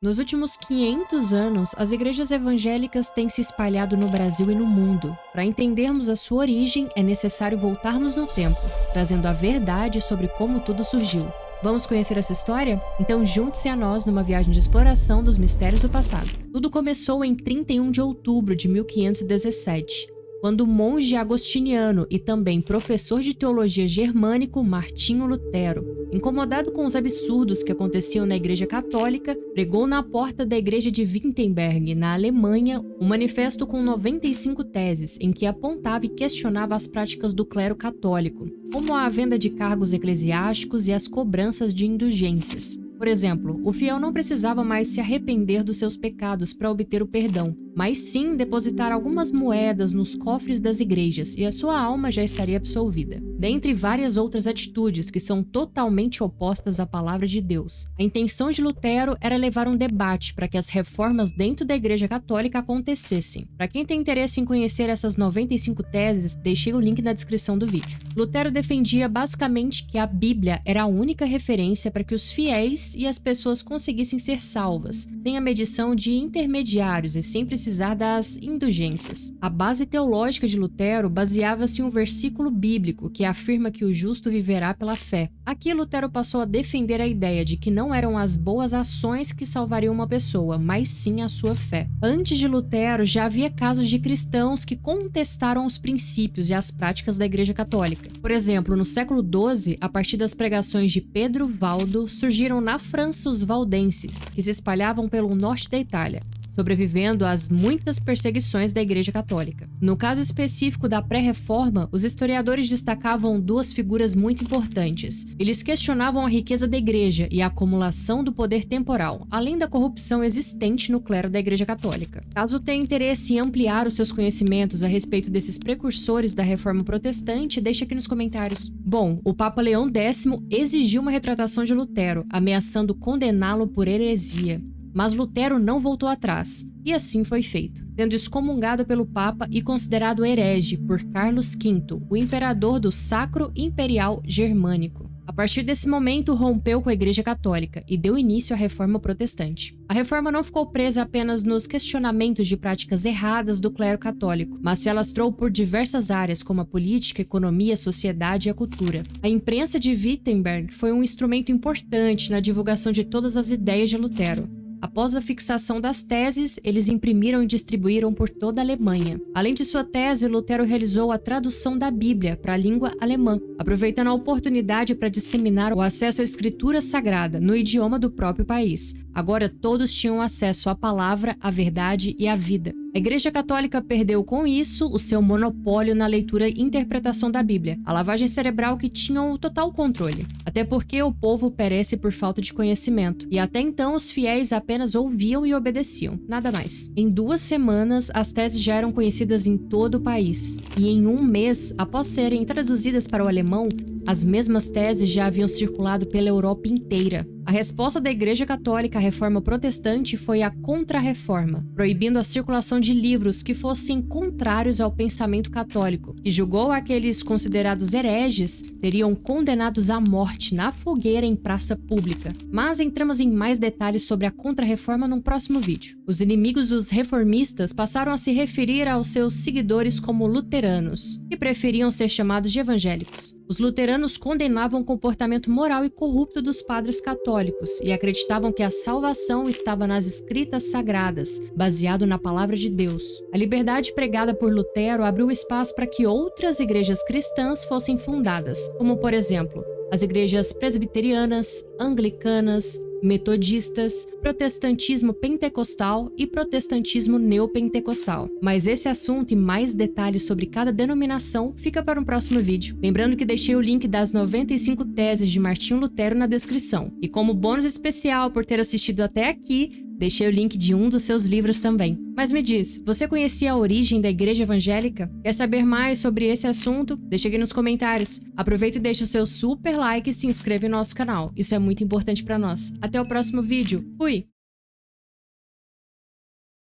Nos últimos 500 anos, as igrejas evangélicas têm se espalhado no Brasil e no mundo. Para entendermos a sua origem, é necessário voltarmos no tempo, trazendo a verdade sobre como tudo surgiu. Vamos conhecer essa história? Então junte-se a nós numa viagem de exploração dos mistérios do passado. Tudo começou em 31 de outubro de 1517. Quando o monge agostiniano e também professor de teologia germânico Martinho Lutero, incomodado com os absurdos que aconteciam na Igreja Católica, pregou na porta da Igreja de Wittenberg, na Alemanha, um manifesto com 95 teses em que apontava e questionava as práticas do clero católico, como a venda de cargos eclesiásticos e as cobranças de indulgências. Por exemplo, o fiel não precisava mais se arrepender dos seus pecados para obter o perdão, mas sim depositar algumas moedas nos cofres das igrejas e a sua alma já estaria absolvida. Dentre várias outras atitudes que são totalmente opostas à palavra de Deus, a intenção de Lutero era levar um debate para que as reformas dentro da Igreja Católica acontecessem. Para quem tem interesse em conhecer essas 95 teses, deixei o link na descrição do vídeo. Lutero defendia basicamente que a Bíblia era a única referência para que os fiéis e as pessoas conseguissem ser salvas, sem a medição de intermediários e sem precisar das indulgências. A base teológica de Lutero baseava-se em um versículo bíblico que afirma que o justo viverá pela fé. Aqui Lutero passou a defender a ideia de que não eram as boas ações que salvariam uma pessoa, mas sim a sua fé. Antes de Lutero, já havia casos de cristãos que contestaram os princípios e as práticas da Igreja Católica. Por exemplo, no século XII, a partir das pregações de Pedro Valdo, surgiram na França os valdenses, que se espalhavam pelo norte da Itália, sobrevivendo às muitas perseguições da Igreja Católica. No caso específico da pré-reforma, os historiadores destacavam duas figuras muito importantes. Eles questionavam a riqueza da Igreja e a acumulação do poder temporal, além da corrupção existente no clero da Igreja Católica. Caso tenha interesse em ampliar os seus conhecimentos a respeito desses precursores da Reforma Protestante, deixe aqui nos comentários. Bom, o Papa Leão X exigiu uma retratação de Lutero, ameaçando condená-lo por heresia. Mas Lutero não voltou atrás, e assim foi feito, sendo excomungado pelo Papa e considerado herege por Carlos V, o imperador do Sacro Imperial Germânico. A partir desse momento, rompeu com a Igreja Católica e deu início à Reforma Protestante. A Reforma não ficou presa apenas nos questionamentos de práticas erradas do clero católico, mas se alastrou por diversas áreas como a política, a economia, a sociedade e a cultura. A imprensa de Wittenberg foi um instrumento importante na divulgação de todas as ideias de Lutero. Após a fixação das teses, eles imprimiram e distribuíram por toda a Alemanha. Além de sua tese, Lutero realizou a tradução da Bíblia para a língua alemã, aproveitando a oportunidade para disseminar o acesso à Escritura Sagrada no idioma do próprio país. Agora todos tinham acesso à palavra, à verdade e à vida. A Igreja Católica perdeu com isso o seu monopólio na leitura e interpretação da Bíblia, a lavagem cerebral que tinham o total controle. Até porque o povo perece por falta de conhecimento, e até então os fiéis apenas ouviam e obedeciam, nada mais. Em 2 semanas, as teses já eram conhecidas em todo o país, e em 1 mês, após serem traduzidas para o alemão, as mesmas teses já haviam circulado pela Europa inteira. A resposta da Igreja Católica à Reforma Protestante foi a Contra-Reforma, proibindo a circulação de livros que fossem contrários ao pensamento católico, e julgou aqueles considerados hereges seriam condenados à morte na fogueira em praça pública. Mas entramos em mais detalhes sobre a Contra-Reforma num próximo vídeo. Os inimigos dos reformistas passaram a se referir aos seus seguidores como luteranos, que preferiam ser chamados de evangélicos. Os luteranos condenavam o comportamento moral e corrupto dos padres católicos e acreditavam que a salvação estava nas escritas sagradas, baseado na palavra de Deus. A liberdade pregada por Lutero abriu espaço para que outras igrejas cristãs fossem fundadas, como por exemplo, as igrejas presbiterianas, anglicanas, metodistas, protestantismo pentecostal e protestantismo neopentecostal. Mas esse assunto e mais detalhes sobre cada denominação fica para um próximo vídeo. Lembrando que deixei o link das 95 teses de Martinho Lutero na descrição. E como bônus especial por ter assistido até aqui, deixei o link de um dos seus livros também. Mas me diz, você conhecia a origem da Igreja Evangélica? Quer saber mais sobre esse assunto? Deixa aqui nos comentários. Aproveita e deixa o seu super like e se inscreve no nosso canal. Isso é muito importante para nós. Até o próximo vídeo. Fui!